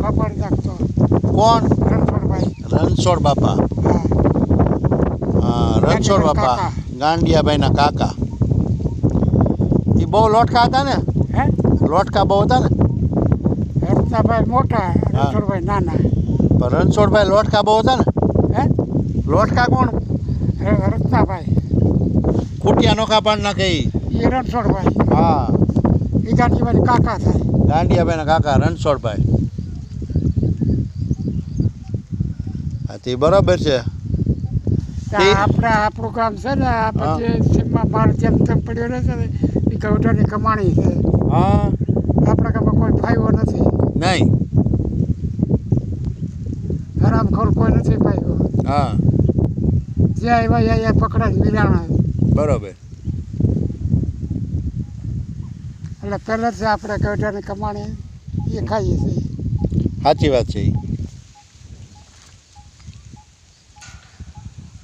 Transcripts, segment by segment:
ખબર રાખતો કોણ? રણછોડભાઈ. રણછોડ બાપા. હા, રણછોડ બાપા, ગાંડિયાભાઈના કાકા. એ બહુ લોટકા હતા ને? હે લોટકા બહુ હતા ને? રત્નાભાઈ મોટા, રણછોડભાઈ નાના. પણ રણછોડભાઈ લોટકા બહુ હતા ને? હે લોટકા કોણ? રત્નાભાઈ. કુટિયા નોખા પાડ નાખે ઈ. એ રણછોડભાઈ. હા, એ ગાંધીભાઈ કાકા થાય. ગાંડિયાભાઈના કાકા રણછોડભાઈ. હા, તે બરાબર છે. આપણું ગામ છે ને આ પછી સીમમાં માર જેમ તેમ પડ્યો રહે છે ને એ ગૌઢાની કમાણી છે. હા, આપણા ગામમાં કોઈ ફાયવો નથી. નહીં. હરામખોર કોઈ નથી ફાયવો. હા, જ્યાં આવ્યા અહીંયા પકડાય મિલાણા. બરોબર. એટલે પહેલેથી આપણે ગૌઢાની કમાણી એ ખાઈએ છીએ. સાચી વાત છે.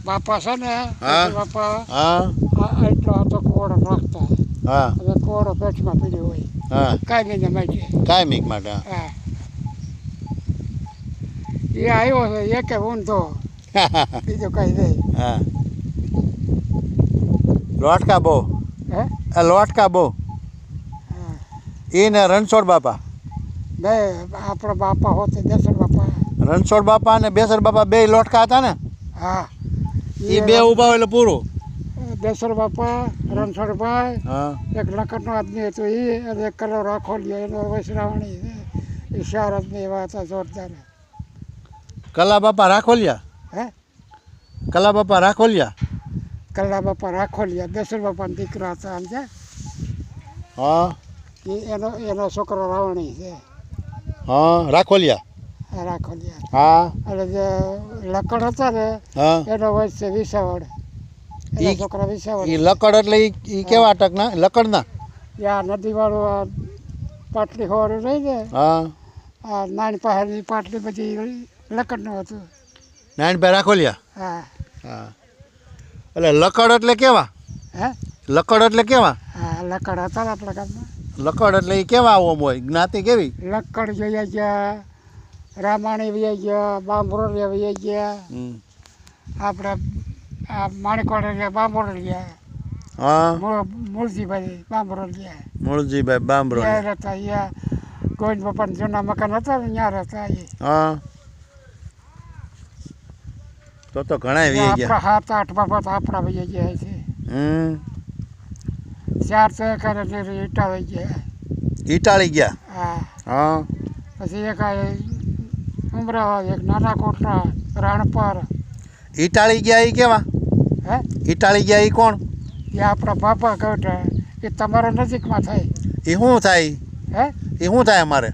બાપા છે ને હા. બાપા હા એટલો હતો કોળો રાખતા. હા હવે કોળો પેટમાં પીડ્યો હોય હા, કાંઈ નહીં માટે. કાયમિક માટે. હા એ આવ્યો છે એકે ઊંધો બીજું કઈ નહીં. હા, લોટકા બહુ. હે લોટકા બહુ. હા એ ને રણછોડ બાપા. બે આપણા બાપા હોતે દસર બાપા. રણછોડ બાપા અને બેસર બાપા બે લોટકા હતા ને? હા એ બે ઊભા હોય એટલે પૂરું. દસર બાપા, રણછોડભાઈ, હા એક લખનનો આદમી હતો એ અને એક કલો રાખોલિયો એનો વૈશ્રાવણી એ 4 આદમી એવા હતા જોરદાર. કલા બાપા રાખોલિયા. હે કલા બાપા રાખોલિયા. કલ્લા બાપા રાખોલિયા દસર બાપાના દીકરા હતા સમજ્યા. હા એનો છોકરો રાવણી છે. હા, રાખોલિયા. રાખોલિયા. હા એટલે જે લકડ હતા ને હા, એનો વંશ છે વિસાવડ. એના છોકરા વિસાવડ. એ લકડ એટલે એ કેવા અટકના? લકડના. આ નદીવાળું આ પાટલી હોવાનું રહી ને હા, આ નાની પહાડની પાટલી બધી લકડનું હતું. નારાયણભાઈ રાખોલિયા. હા હા, એટલે લકડ એટલે કેવા? હે લકડ એટલે કેવા? હા લકડ હતા ને આપણા ગામમાં. લકડ એટલે એ કેવા ઓમ હોય? જ્ઞાતિ કેવી? લકડ જોઈ ગયા, રામાણી વહી ગયા, બાંભરોલિયા વહી ગયા, હમ. આપણે આ માણિકવાડિયા બાંભરોલિયા, હા, મૂળજીભાઈ બાંભરોલિયા. મૂળજીભાઈ બાંબરો. ત્યાં રહેતા અહીંયા ગોવિંદ બાપાના જૂના મકાન હતા ને ત્યાં રહેતા એ. હા, તો ઘણા વી ગયા. આપણા 7-8 બાપા તો આપણા વહી ગયા છે. 4 તો કરે ઈટા વહી ગયા. ઈટાળી ગયા. હા હા, પછી એક ઉમરાવાદ, એક નાના કોટડા, રાણપર. ઈટાળી ગયા એ કેવા? હે ઈટાળી ગયા એ કોણ? એ આપણા બાપા ગઢ એ તમારા નજીકમાં થાય. એ શું થાય? હે એ શું થાય અમારે?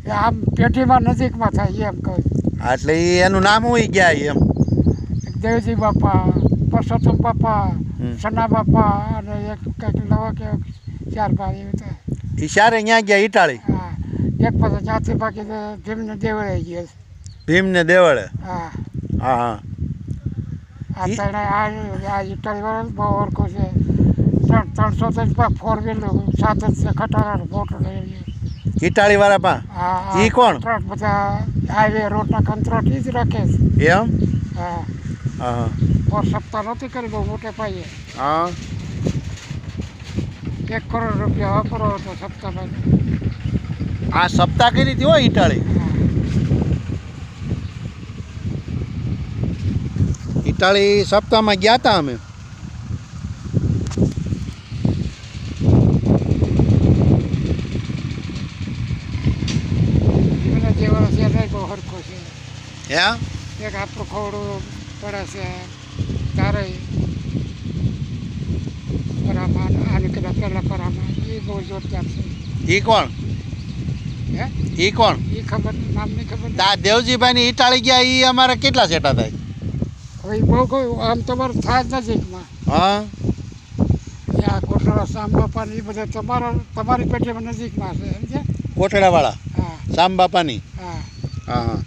એ આમ પેઢીમાં નજીકમાં થાય એમ કહું. એટલે એનું નામ શું ગયા એમ? એક દેવજી બાપા, પરસોત્તમ બાપા, સના બાપા અને એક કંઈક નવા કે 4 ભાઈ એવી થાય. એ સારે ત્યાં ગયા ઈટાળી. હા એક પછી ત્યાંથી બાકી તો ભીમને દેવળે ગયા છે. ભીમને દેવળે. હા હા હા, આ તણે આ ઇટાલી વાળા બહુ ઓળખો છે. 300 4 વ્હીલ સાધન છે ખટારા મોટો લઈ ગયો. ઈટાળી વાળા પા. હા ઈ કોણ? બધા હાઈવે રોડના કંત્રોટ જ રાખે છે. એમ? હા હા હા પર સપ્તાહ નહોતી કરી બહુ મોટે પાઈએ. હા, 1 કરોડ રૂપિયા વાપરો હતો સપ્તાહ ભાઈ. આ સપ્તાહ કરી હતી હો ઈટાળી. ઈટાળી સપ્તાહમાં ગયા હતા અમે. મને જે વર્ષ એ બહુ સરખો છે. હે? એક આપણું ખોડું પડે છે તારે પરામાં આને કદાચ પહેલાં પરામાં એ બહુ જોરદાર છે. ઈ કોણ? હે ઈ કોણ? એ ખબર નામની ખબર નહીં. આ દેવજીભાઈ ની ઈટાળી ગયા ઈ અમારે કેટલા સેટા થાય? હવે બહુ કોઈ આમ તમારે થાય જ નજીકમાં. હા, આ કોટડા સાંબાપાની એ બધા તમારી પેટીમાં નજીકમાં છે સમજ્યા. કોટડા વાળા હા શામ બાપાની. હા હા હા,